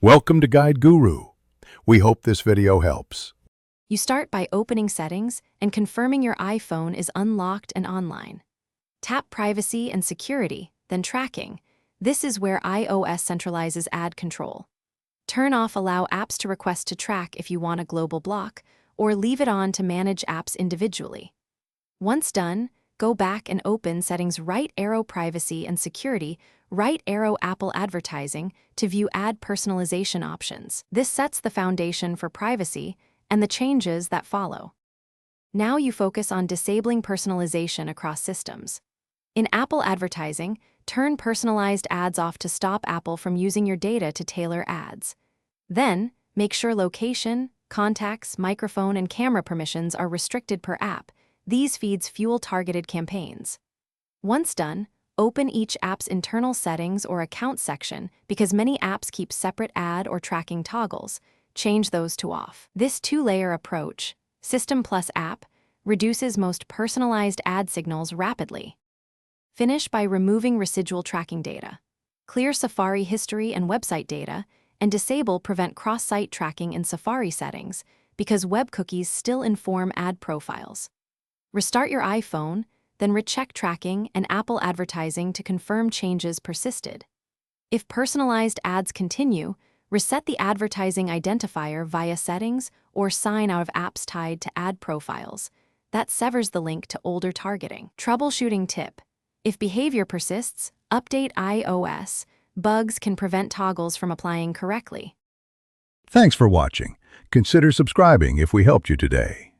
Welcome to Guide Guru. We hope this video helps. You start by opening Settings and confirming your iPhone is unlocked and online. Tap Privacy and Security, then Tracking. This is where iOS centralizes ad control. Turn off Allow apps to request to track if you want a global block, or leave it on to manage apps individually. Once done, go back and open Settings Right Arrow Privacy and Security, Right Arrow Apple Advertising to view ad personalization options. This sets the foundation for privacy and the changes that follow. Now you focus on disabling personalization across systems. In Apple Advertising, turn personalized ads off to stop Apple from using your data to tailor ads. Then, make sure location, contacts, microphone, and camera permissions are restricted per app. These feeds fuel targeted campaigns. Once done, open each app's internal settings or account section because many apps keep separate ad or tracking toggles. Change those to off. This two-layer approach, System plus App, reduces most personalized ad signals rapidly. Finish by removing residual tracking data. Clear Safari history and website data, and disable Prevent Cross-Site Tracking in Safari settings because web cookies still inform ad profiles. Restart your iPhone, then recheck tracking and Apple Advertising to confirm changes persisted. If personalized ads continue, reset the advertising identifier via settings or sign out of apps tied to ad profiles. That severs the link to older targeting. Troubleshooting tip. If behavior persists, update iOS. Bugs can prevent toggles from applying correctly. Thanks for watching. Consider subscribing if we helped you today.